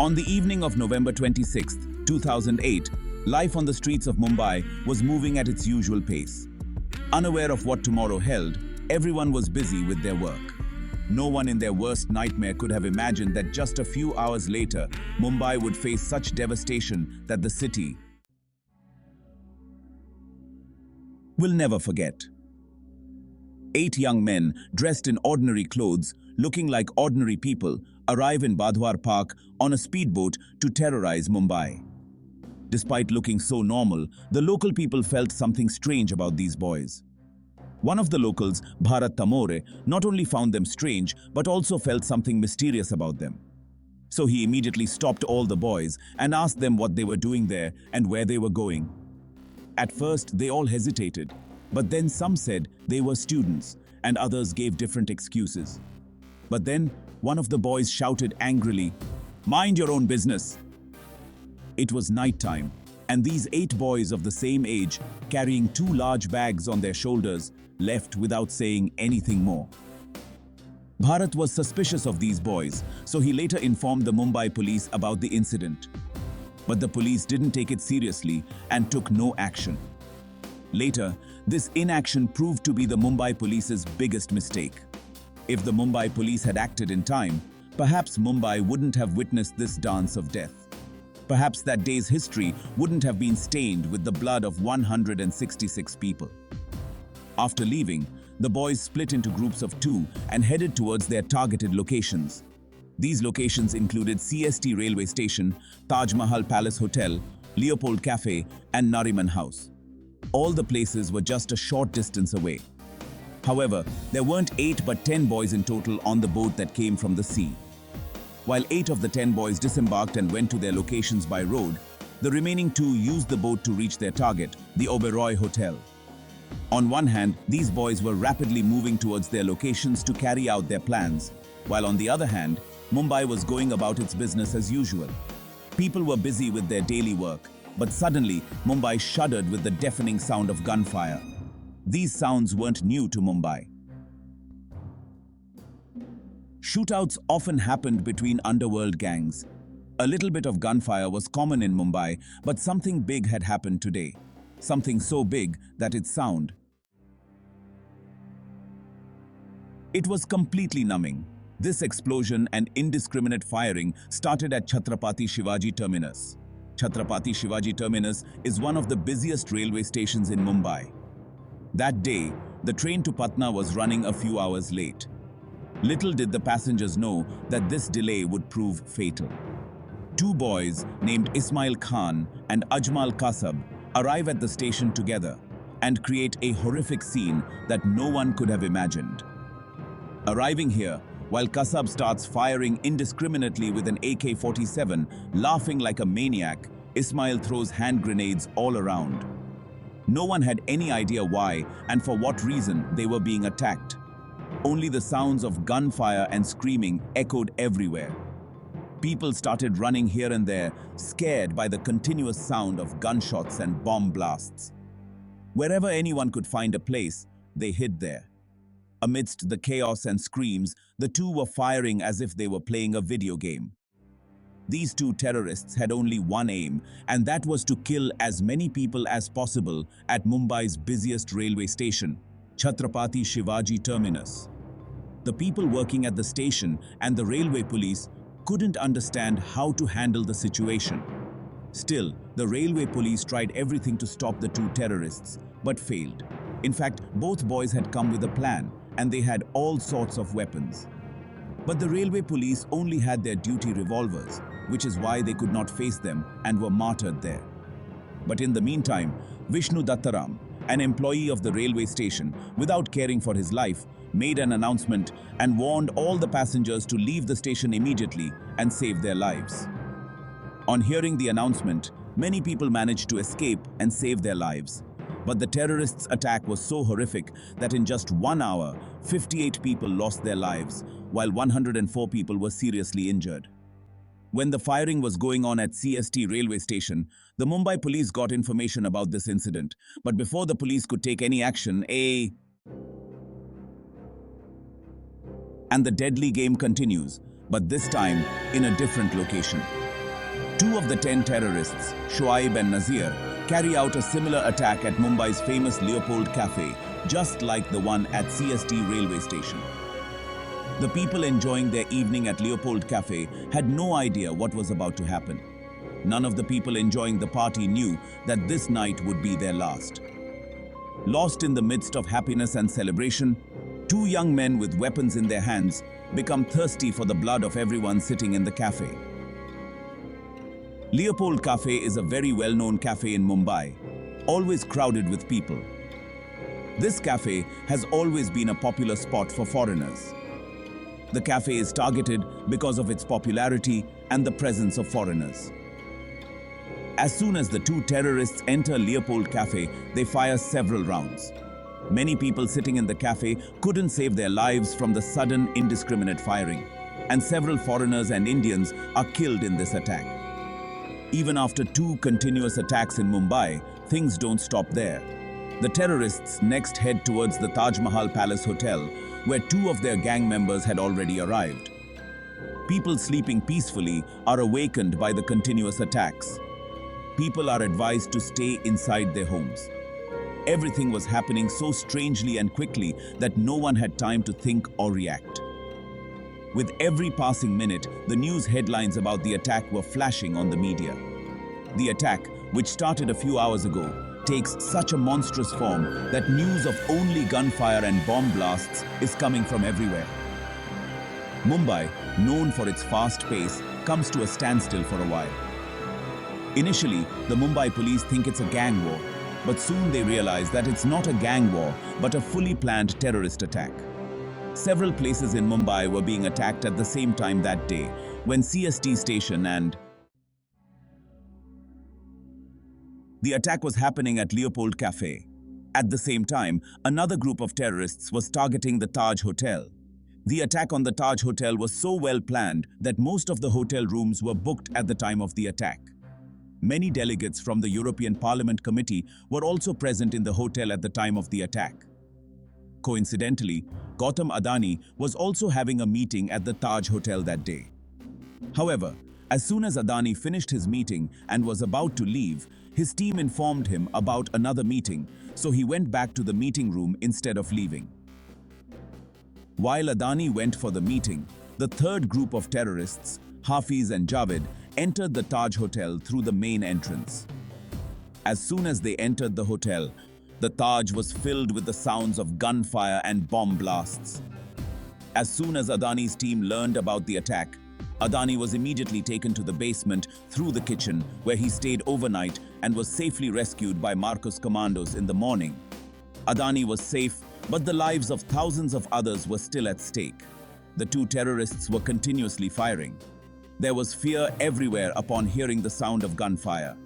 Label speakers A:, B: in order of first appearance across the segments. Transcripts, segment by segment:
A: On the evening of November 26, 2008, life on the streets of Mumbai was moving at its usual pace. Unaware of what tomorrow held, everyone was busy with their work. No one in their worst nightmare could have imagined that just a few hours later, Mumbai would face such devastation that the city will never forget. 8 young men, dressed in ordinary clothes, looking like ordinary people, arrive in Badhwar Park on a speedboat to terrorize Mumbai. Despite looking so normal, the local people felt something strange about these boys. One of the locals, Bharat Tamor, not only found them strange, but also felt something mysterious about them. So he immediately stopped all the boys and asked them what they were doing there and where they were going. At first, they all hesitated, but then some said they were students, and others gave different excuses. But then, one of the boys shouted angrily, "Mind your own business!" It was night time, and these 8 boys of the same age, carrying 2 large bags on their shoulders, left without saying anything more. Bharat was suspicious of these boys, so he later informed the Mumbai police about the incident. But the police didn't take it seriously and took no action. Later, this inaction proved to be the Mumbai police's biggest mistake. If the Mumbai police had acted in time, perhaps Mumbai wouldn't have witnessed this dance of death. Perhaps that day's history wouldn't have been stained with the blood of 166 people. After leaving, the boys split into groups of 2 and headed towards their targeted locations. These locations included CST railway station, Taj Mahal Palace Hotel, Leopold Café, and Nariman House. All the places were just a short distance away. However, there weren't 8 but 10 boys in total on the boat that came from the sea. While 8 of the 10 boys disembarked and went to their locations by road, the remaining 2 used the boat to reach their target, the Oberoi Hotel. On one hand, these boys were rapidly moving towards their locations to carry out their plans, while on the other hand, Mumbai was going about its business as usual. People were busy with their daily work, but suddenly Mumbai shuddered with the deafening sound of gunfire. These sounds weren't new to Mumbai. Shootouts often happened between underworld gangs. A little bit of gunfire was common in Mumbai, but something big had happened today. Something so big that its sound. It was completely numbing. This explosion and indiscriminate firing started at Chhatrapati Shivaji Terminus. Chhatrapati Shivaji Terminus is one of the busiest railway stations in Mumbai. That day, the train to Patna was running a few hours late. Little did the passengers know that this delay would prove fatal. 2 boys named Ismail Khan and Ajmal Kasab arrive at the station together and create a horrific scene that no one could have imagined. Arriving here, while Kasab starts firing indiscriminately with an AK-47, laughing like a maniac, Ismail throws hand grenades all around. No one had any idea why and for what reason they were being attacked. Only the sounds of gunfire and screaming echoed everywhere. People started running here and there, scared by the continuous sound of gunshots and bomb blasts. Wherever anyone could find a place, they hid there. Amidst the chaos and screams, the 2 were firing as if they were playing a video game. These 2 terrorists had only one aim, and that was to kill as many people as possible at Mumbai's busiest railway station, Chhatrapati Shivaji Terminus. The people working at the station and the railway police couldn't understand how to handle the situation. Still, the railway police tried everything to stop the 2 terrorists, but failed. In fact, both boys had come with a plan, and they had all sorts of weapons. But the railway police only had their duty revolvers, which is why they could not face them and were martyred there. But in the meantime, Vishnu Dattaram, an employee of the railway station, without caring for his life, made an announcement and warned all the passengers to leave the station immediately and save their lives. On hearing the announcement, many people managed to escape and save their lives. But the terrorists' attack was so horrific that in just 1 hour, 58 people lost their lives, while 104 people were seriously injured. When the firing was going on at CST railway station, the Mumbai police got information about this incident. But before the police could take any action, and the deadly game continues, but this time in a different location. Two of the 10 terrorists, Shoaib and Nazir, carry out a similar attack at Mumbai's famous Leopold Café, just like the one at CST railway station. The people enjoying their evening at Leopold Café had no idea what was about to happen. None of the people enjoying the party knew that this night would be their last. Lost in the midst of happiness and celebration, two young men with weapons in their hands become thirsty for the blood of everyone sitting in the cafe. Leopold Café is a very well-known cafe in Mumbai, always crowded with people. This cafe has always been a popular spot for foreigners. The cafe is targeted because of its popularity and the presence of foreigners. As soon as the two terrorists enter Leopold Café, they fire several rounds. Many people sitting in the cafe couldn't save their lives from the sudden, indiscriminate firing, and several foreigners and Indians are killed in this attack. Even after two continuous attacks in Mumbai, things don't stop there. The terrorists next head towards the Taj Mahal Palace Hotel, where two of their gang members had already arrived. People sleeping peacefully are awakened by the continuous attacks. People are advised to stay inside their homes. Everything was happening so strangely and quickly that no one had time to think or react. With every passing minute, the news headlines about the attack were flashing on the media. The attack, which started a few hours ago, takes such a monstrous form that news of only gunfire and bomb blasts is coming from everywhere. Mumbai, known for its fast pace, comes to a standstill for a while. Initially, the Mumbai police think it's a gang war, but soon they realize that it's not a gang war, but a fully planned terrorist attack. Several places in Mumbai were being attacked at the same time that day, when CST station and the attack was happening at Leopold Café. At the same time, another group of terrorists was targeting the Taj Hotel. The attack on the Taj Hotel was so well planned that most of the hotel rooms were booked at the time of the attack. Many delegates from the European Parliament Committee were also present in the hotel at the time of the attack. Coincidentally, Gautam Adani was also having a meeting at the Taj Hotel that day. However, as soon as Adani finished his meeting and was about to leave, his team informed him about another meeting, so he went back to the meeting room instead of leaving. While Adani went for the meeting, the third group of terrorists, Hafiz and Javed, entered the Taj Hotel through the main entrance. As soon as they entered the hotel, the Taj was filled with the sounds of gunfire and bomb blasts. As soon as Adani's team learned about the attack, Adani was immediately taken to the basement through the kitchen, where he stayed overnight and was safely rescued by Marcos commandos in the morning. Adani was safe, but the lives of thousands of others were still at stake. The two terrorists were continuously firing. There was fear everywhere upon hearing the sound of gunfire.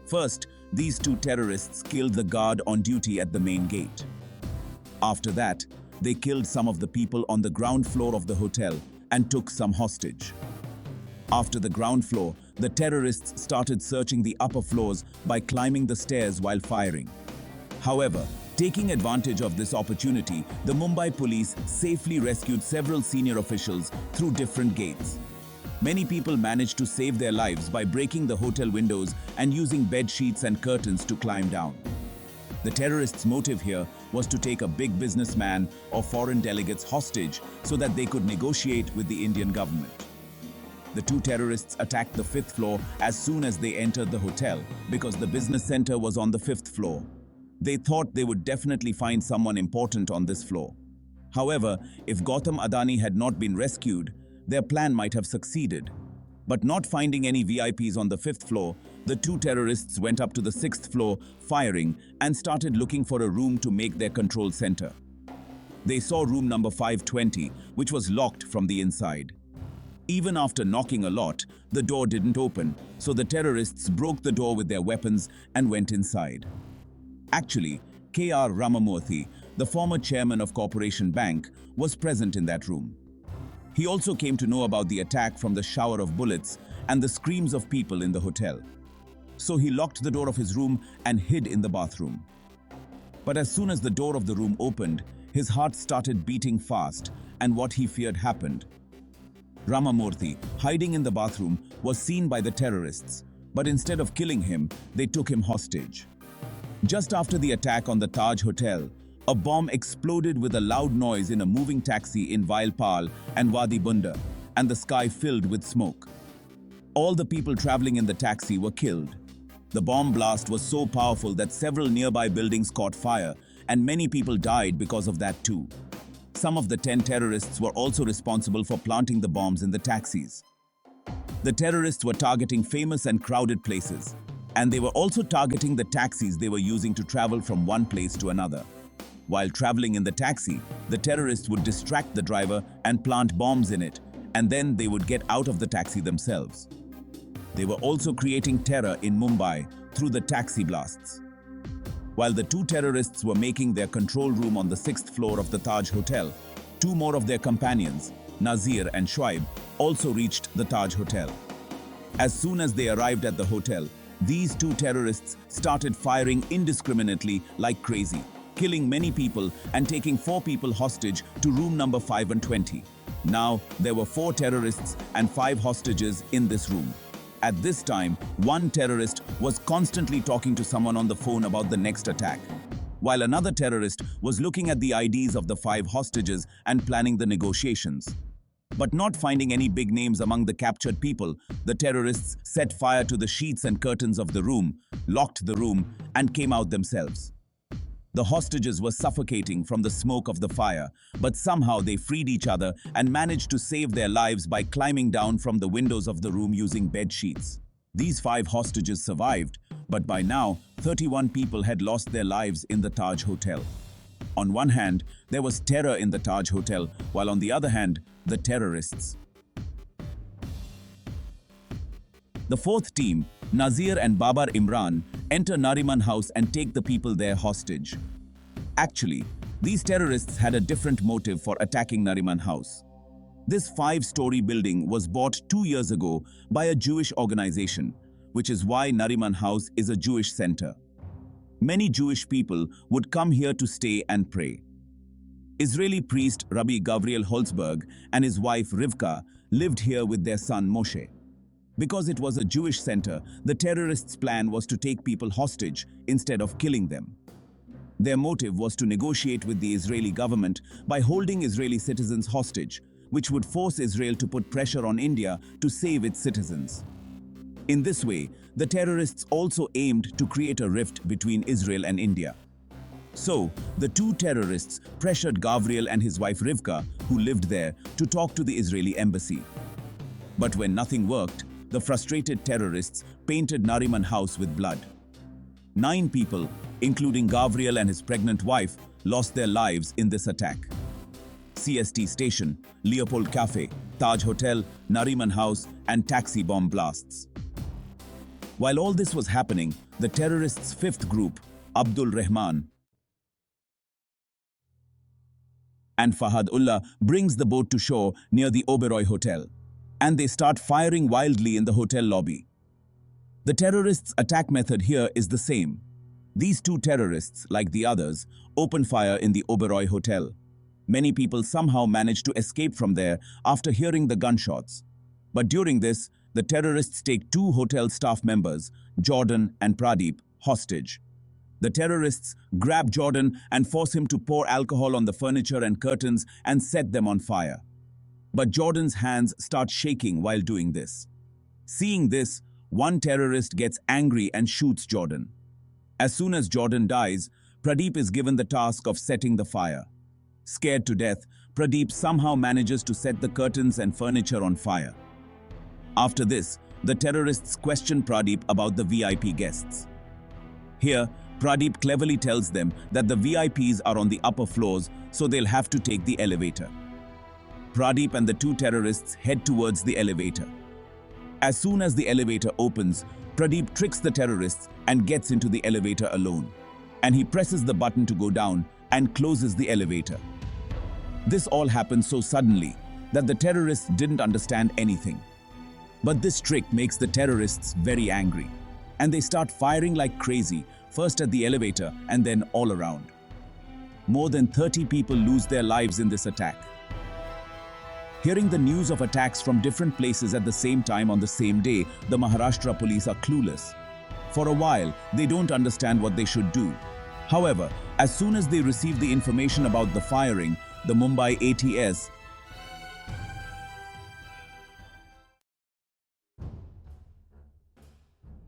A: First, these two terrorists killed the guard on duty at the main gate. After that, they killed some of the people on the ground floor of the hotel and took some hostage. After the ground floor, the terrorists started searching the upper floors by climbing the stairs while firing. However, taking advantage of this opportunity, the Mumbai police safely rescued several senior officials through different gates. Many people managed to save their lives by breaking the hotel windows and using bed sheets and curtains to climb down. The terrorists' motive here was to take a big businessman or foreign delegates hostage so that they could negotiate with the Indian government. The two terrorists attacked the fifth floor as soon as they entered the hotel because the business center was on the fifth floor. They thought they would definitely find someone important on this floor. However, if Gautam Adani had not been rescued, their plan might have succeeded. But not finding any VIPs on the fifth floor, the two terrorists went up to the sixth floor, firing, and started looking for a room to make their control center. They saw room number 520, which was locked from the inside. Even after knocking a lot, the door didn't open, so the terrorists broke the door with their weapons and went inside. Actually, K.R. Ramamurthy, the former chairman of Corporation Bank, was present in that room. He also came to know about the attack from the shower of bullets and the screams of people in the hotel. So he locked the door of his room and hid in the bathroom. But as soon as the door of the room opened, his heart started beating fast, and what he feared happened. Ramamurthy, hiding in the bathroom, was seen by the terrorists, but instead of killing him, they took him hostage. Just after the attack on the Taj Hotel, a bomb exploded with a loud noise in a moving taxi in Vailpal and Wadi Bunda, and the sky filled with smoke. All the people traveling in the taxi were killed. The bomb blast was so powerful that several nearby buildings caught fire, and many people died because of that too. Some of the 10 terrorists were also responsible for planting the bombs in the taxis. The terrorists were targeting famous and crowded places, and they were also targeting the taxis they were using to travel from one place to another. While traveling in the taxi, the terrorists would distract the driver and plant bombs in it, and then they would get out of the taxi themselves. They were also creating terror in Mumbai through the taxi blasts. While the 2 terrorists were making their control room on the 6th floor of the Taj Hotel, 2 more of their companions, Nazir and Shoaib, also reached the Taj Hotel. As soon as they arrived at the hotel, these 2 terrorists started firing indiscriminately like crazy, killing many people and taking 4 people hostage to room number 5 and 20. Now, there were 4 terrorists and 5 hostages in this room. At this time, one terrorist was constantly talking to someone on the phone about the next attack, while another terrorist was looking at the IDs of the 5 hostages and planning the negotiations. But not finding any big names among the captured people, the terrorists set fire to the sheets and curtains of the room, locked the room, and came out themselves. The hostages were suffocating from the smoke of the fire, but somehow they freed each other and managed to save their lives by climbing down from the windows of the room using bed sheets. These 5 hostages survived, but by now, 31 people had lost their lives in the Taj Hotel. On one hand, there was terror in the Taj Hotel, while on the other hand, the terrorists. The 4th team, Nazir and Babar Imran, enter Nariman House and take the people there hostage. Actually, these terrorists had a different motive for attacking Nariman House. This 5-story building was bought 2 years ago by a Jewish organization, which is why Nariman House is a Jewish center. Many Jewish people would come here to stay and pray. Israeli priest Rabbi Gavriel Holzberg and his wife Rivka lived here with their son Moshe. Because it was a Jewish center, the terrorists' plan was to take people hostage instead of killing them. Their motive was to negotiate with the Israeli government by holding Israeli citizens hostage, which would force Israel to put pressure on India to save its citizens. In this way, the terrorists also aimed to create a rift between Israel and India. So, the 2 terrorists pressured Gavriel and his wife Rivka, who lived there, to talk to the Israeli embassy. But when nothing worked, the frustrated terrorists painted Nariman House with blood. 9 people, including Gavriel and his pregnant wife, lost their lives in this attack. CST station, Leopold Café, Taj Hotel, Nariman House, and taxi bomb blasts. While all this was happening, the terrorists' 5th group, Abdul Rahman and Fahad Ullah, brings the boat to shore near the Oberoi Hotel, and they start firing wildly in the hotel lobby. The terrorists' attack method here is the same. These 2 terrorists, like the others, open fire in the Oberoi Hotel. Many people somehow manage to escape from there after hearing the gunshots. But during this, the terrorists take 2 hotel staff members, Jordan and Pradeep, hostage. The terrorists grab Jordan and force him to pour alcohol on the furniture and curtains and set them on fire. But Jordan's hands start shaking while doing this. Seeing this, one terrorist gets angry and shoots Jordan. As soon as Jordan dies, Pradeep is given the task of setting the fire. Scared to death, Pradeep somehow manages to set the curtains and furniture on fire. After this, the terrorists question Pradeep about the VIP guests. Here, Pradeep cleverly tells them that the VIPs are on the upper floors, so they'll have to take the elevator. Pradeep and the 2 terrorists head towards the elevator. As soon as the elevator opens, Pradeep tricks the terrorists and gets into the elevator alone. And he presses the button to go down and closes the elevator. This all happened so suddenly that the terrorists didn't understand anything. But this trick makes the terrorists very angry, and they start firing like crazy, first at the elevator and then all around. More than 30 people lose their lives in this attack. Hearing the news of attacks from different places at the same time on the same day, the Maharashtra police are clueless. For a while, they don't understand what they should do. However, as soon as they receive the information about the firing, the Mumbai ATS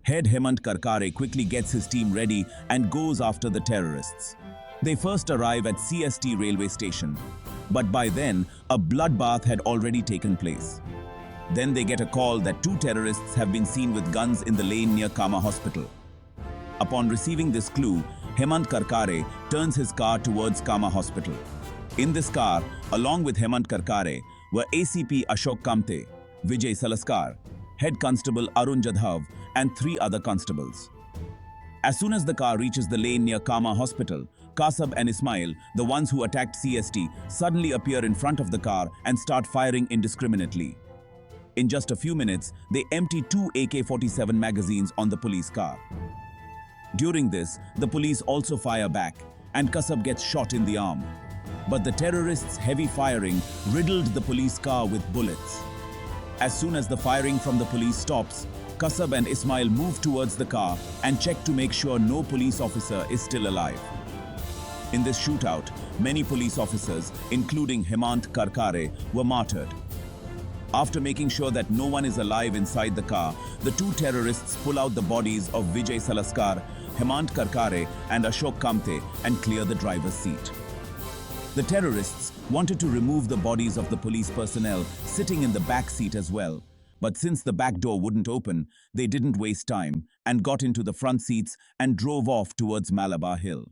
A: head Hemant Karkare quickly gets his team ready and goes after the terrorists. They first arrive at CST railway station, but by then, a bloodbath had already taken place. Then they get a call that two terrorists have been seen with guns in the lane near Kama Hospital. Upon receiving this clue, Hemant Karkare turns his car towards Kama Hospital. In this car, along with Hemant Karkare, were ACP Ashok Kamte, Vijay Salaskar, Head Constable Arun Jadhav, and 3 other constables. As soon as the car reaches the lane near Kama Hospital, Kasab and Ismail, the ones who attacked CST, suddenly appear in front of the car and start firing indiscriminately. In just a few minutes, they empty 2 AK-47 magazines on the police car. During this, the police also fire back, and Kasab gets shot in the arm. But the terrorists' heavy firing riddled the police car with bullets. As soon as the firing from the police stops, Kasab and Ismail move towards the car and check to make sure no police officer is still alive. In this shootout, many police officers, including Hemant Karkare, were martyred. After making sure that no one is alive inside the car, the 2 terrorists pull out the bodies of Vijay Salaskar, Hemant Karkare, and Ashok Kamte and clear the driver's seat. The terrorists wanted to remove the bodies of the police personnel sitting in the back seat as well. But since the back door wouldn't open, they didn't waste time and got into the front seats and drove off towards Malabar Hill.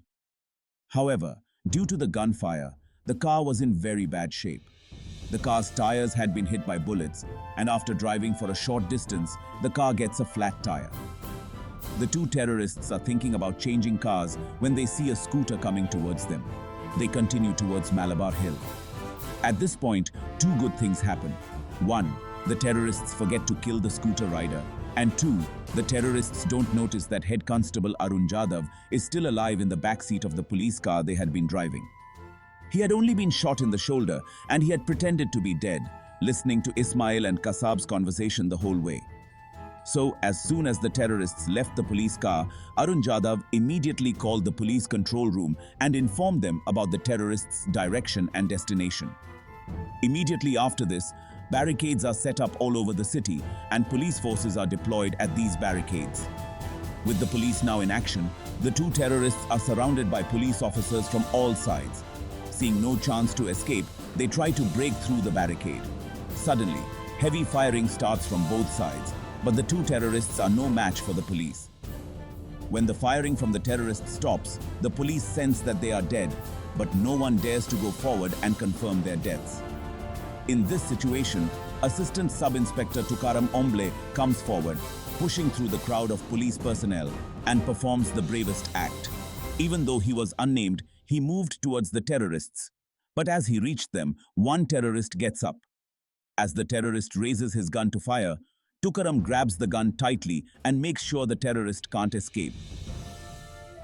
A: However, due to the gunfire, the car was in very bad shape. The car's tires had been hit by bullets, and after driving for a short distance, the car gets a flat tire. The 2 terrorists are thinking about changing cars when they see a scooter coming towards them. They continue towards Malabar Hill. At this point, 2 good things happen. 1, the terrorists forget to kill the scooter rider. And 2, the terrorists don't notice that Head Constable Arun Jadhav is still alive in the back seat of the police car they had been driving. He had only been shot in the shoulder and he had pretended to be dead, listening to Ismail and Kasab's conversation the whole way. So, as soon as the terrorists left the police car, Arun Jadhav immediately called the police control room and informed them about the terrorists' direction and destination. Immediately after this, barricades are set up all over the city and police forces are deployed at these barricades. With the police now in action, the 2 terrorists are surrounded by police officers from all sides. Seeing no chance to escape, they try to break through the barricade. Suddenly, heavy firing starts from both sides, but the 2 terrorists are no match for the police. When the firing from the terrorists stops, the police sense that they are dead, but no one dares to go forward and confirm their deaths. In this situation, Assistant Sub-Inspector Tukaram Omble comes forward, pushing through the crowd of police personnel and performs the bravest act. Even though he was unnamed, he moved towards the terrorists. But as he reached them, one terrorist gets up. As the terrorist raises his gun to fire, Tukaram grabs the gun tightly and makes sure the terrorist can't escape.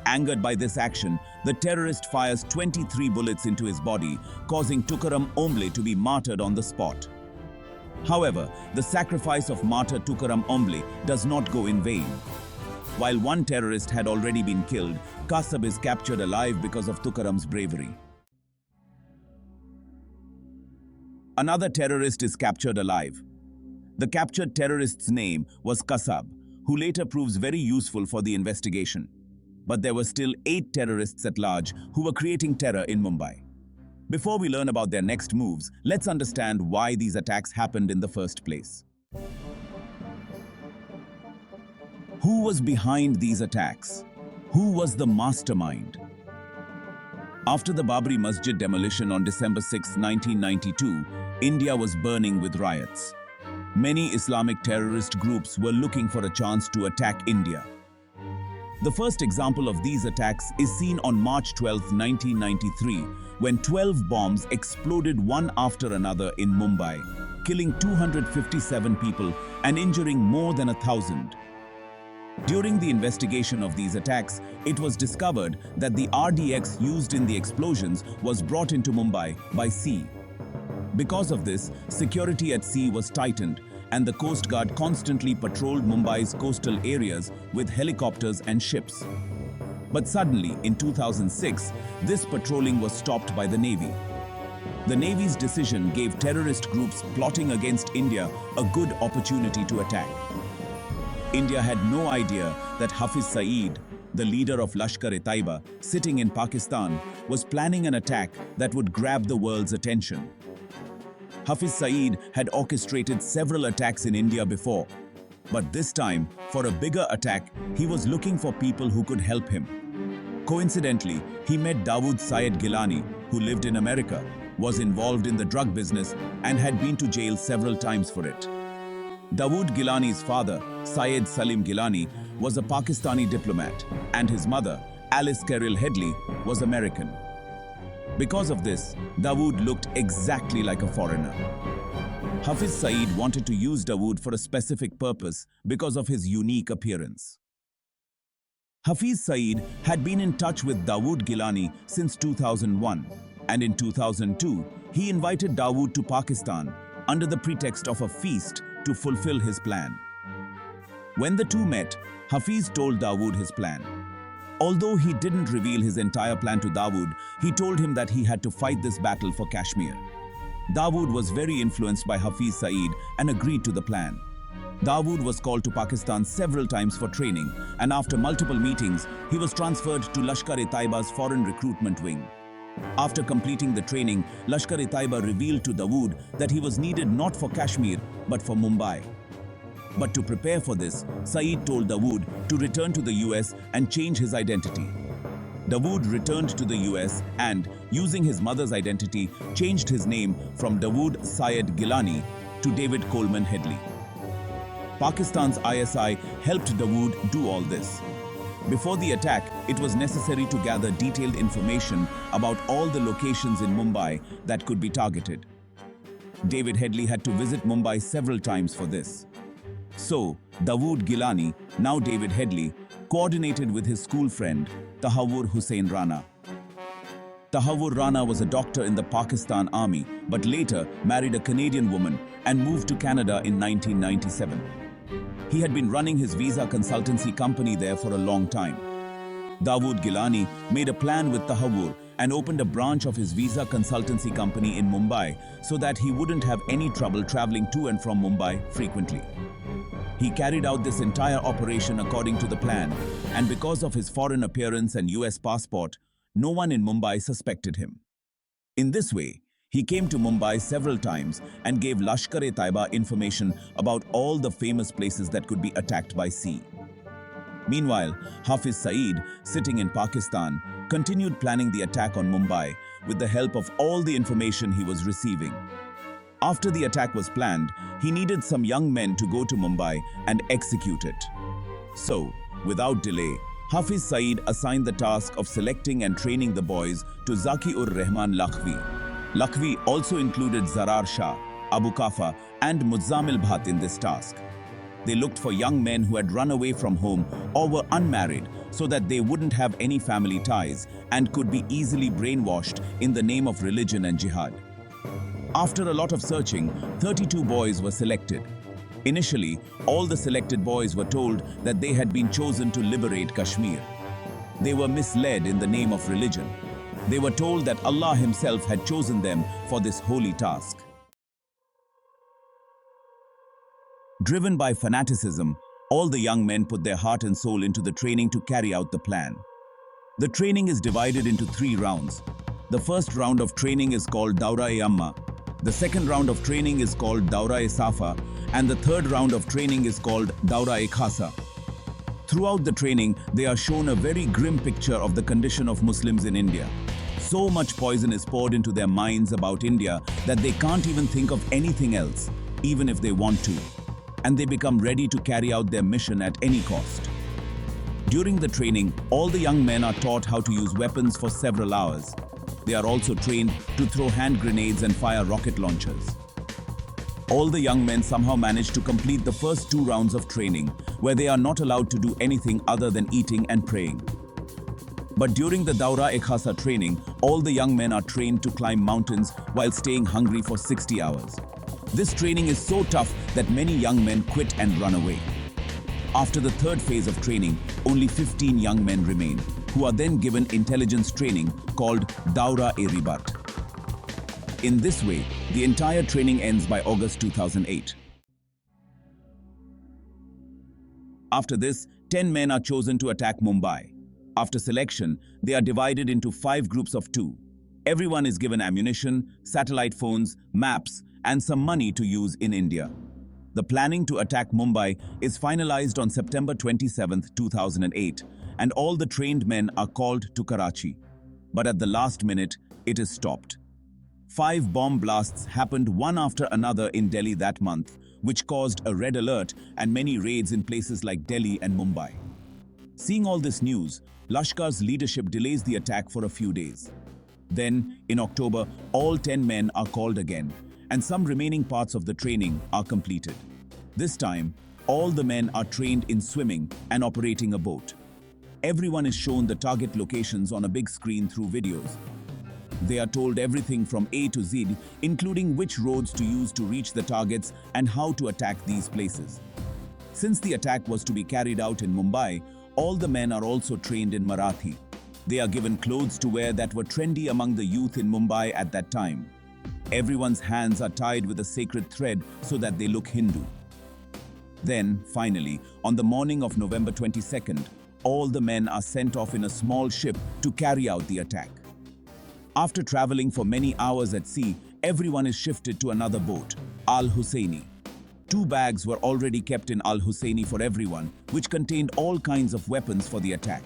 A: Angered by this action, the terrorist fires 23 bullets into his body, causing Tukaram Omble to be martyred on the spot. However, the sacrifice of martyr Tukaram Omble does not go in vain. While one terrorist had already been killed, Kasab is captured alive because of Tukaram's bravery. Another terrorist is captured alive. The captured terrorist's name was Kasab, who later proves very useful for the investigation. But there were still 8 terrorists at large who were creating terror in Mumbai. Before we learn about their next moves, let's understand why these attacks happened in the first place. Who was behind these attacks? Who was the mastermind? After the Babri Masjid demolition on December 6, 1992, India was burning with riots. Many Islamic terrorist groups were looking for a chance to attack India. The first example of these attacks is seen on March 12, 1993, when 12 bombs exploded one after another in Mumbai, killing 257 people and injuring more than 1,000. During the investigation of these attacks, it was discovered that the RDX used in the explosions was brought into Mumbai by sea. Because of this, security at sea was tightened, and the Coast Guard constantly patrolled Mumbai's coastal areas with helicopters and ships. But suddenly, in 2006, this patrolling was stopped by the Navy. The Navy's decision gave terrorist groups plotting against India a good opportunity to attack. India had no idea that Hafiz Saeed, the leader of Lashkar-e-Taiba, sitting in Pakistan, was planning an attack that would grab the world's attention. Hafiz Saeed had orchestrated several attacks in India before, but this time, for a bigger attack, he was looking for people who could help him. Coincidentally, he met Dawood Syed Gilani, who lived in America, was involved in the drug business, and had been to jail several times for it. Dawood Gilani's father, Syed Salim Gilani, was a Pakistani diplomat, and his mother, Alice Carroll Headley, was American. Because of this, Dawood looked exactly like a foreigner. Hafiz Saeed wanted to use Dawood for a specific purpose because of his unique appearance. Hafiz Saeed had been in touch with Dawood Gilani since 2001, and in 2002, he invited Dawood to Pakistan under the pretext of a feast to fulfill his plan. When the two met, Hafiz told Dawood his plan. Although he didn't reveal his entire plan to Dawood, he told him that he had to fight this battle for Kashmir. Dawood was very influenced by Hafiz Saeed and agreed to the plan. Dawood was called to Pakistan several times for training, and after multiple meetings, he was transferred to Lashkar-e-Taiba's foreign recruitment wing. After completing the training, Lashkar-e-Taiba revealed to Dawood that he was needed not for Kashmir, but for Mumbai. But to prepare for this, Saeed told Dawood to return to the US and change his identity. Dawood returned to the US and, using his mother's identity, changed his name from Dawood Syed Gilani to David Coleman Headley. Pakistan's ISI helped Dawood do all this. Before the attack, it was necessary to gather detailed information about all the locations in Mumbai that could be targeted. David Headley had to visit Mumbai several times for this. So, Dawood Gilani, now David Headley, coordinated with his school friend, Tahawwur Hussain Rana. Tahawwur Rana was a doctor in the Pakistan Army, but later married a Canadian woman and moved to Canada in 1997. He had been running his visa consultancy company there for a long time. Dawood Gilani made a plan with Tahawwur and opened a branch of his visa consultancy company in Mumbai so that he wouldn't have any trouble traveling to and from Mumbai frequently. He carried out this entire operation according to the plan, and because of his foreign appearance and US passport, no one in Mumbai suspected him. In this way, he came to Mumbai several times and gave Lashkar-e-Taiba information about all the famous places that could be attacked by sea. Meanwhile, Hafiz Saeed, sitting in Pakistan, continued planning the attack on Mumbai with the help of all the information he was receiving. After the attack was planned, he needed some young men to go to Mumbai and execute it. So, without delay, Hafiz Saeed assigned the task of selecting and training the boys to Zaki-ur-Rahman Lakhvi. Lakhvi also included Zarar Shah, Abu Kafa and Muzammil Bhatt in this task. They looked for young men who had run away from home or were unmarried so that they wouldn't have any family ties and could be easily brainwashed in the name of religion and jihad. After a lot of searching, 32 boys were selected. Initially, all the selected boys were told that they had been chosen to liberate Kashmir. They were misled in the name of religion. They were told that Allah Himself had chosen them for this holy task. Driven by fanaticism, all the young men put their heart and soul into the training to carry out the plan. The training is divided into 3 rounds. The first round of training is called Daura-e-Amma. The second round of training is called Daura-e-Safa, and the third round of training is called Daura-e-Khasa. Throughout the training, they are shown a very grim picture of the condition of Muslims in India. So much poison is poured into their minds about India that they can't even think of anything else, even if they want to. And they become ready to carry out their mission at any cost. During the training, all the young men are taught how to use weapons for several hours. They are also trained to throw hand grenades and fire rocket launchers. All the young men somehow manage to complete the first 2 rounds of training, where they are not allowed to do anything other than eating and praying. But during the Daura-e-Khasa training, all the young men are trained to climb mountains while staying hungry for 60 hours. This training is so tough that many young men quit and run away. After the third phase of training, only 15 young men remain, who are then given intelligence training called Daura-e-Ribat. In this way, the entire training ends by August 2008. After this, 10 men are chosen to attack Mumbai. After selection, they are divided into 5 groups of 2. Everyone is given ammunition, satellite phones, maps, and some money to use in India. The planning to attack Mumbai is finalized on September 27, 2008, and all the trained men are called to Karachi. But at the last minute, it is stopped. 5 bomb blasts happened one after another in Delhi that month, which caused a red alert and many raids in places like Delhi and Mumbai. Seeing all this news, Lashkar's leadership delays the attack for a few days. Then, in October, all 10 men are called again, and some remaining parts of the training are completed. This time, all the men are trained in swimming and operating a boat. Everyone is shown the target locations on a big screen through videos. They are told everything from A to Z, including which roads to use to reach the targets and how to attack these places. Since the attack was to be carried out in Mumbai, all the men are also trained in Marathi. They are given clothes to wear that were trendy among the youth in Mumbai at that time. Everyone's hands are tied with a sacred thread so that they look Hindu. Then, finally, on the morning of November 22nd, all the men are sent off in a small ship to carry out the attack. After traveling for many hours at sea, everyone is shifted to another boat, Al Husseini. 2 bags were already kept in Al Husseini for everyone, which contained all kinds of weapons for the attack.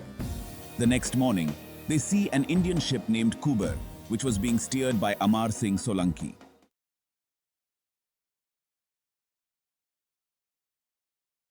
A: The next morning, they see an Indian ship named Kuber, which was being steered by Amar Singh Solanki.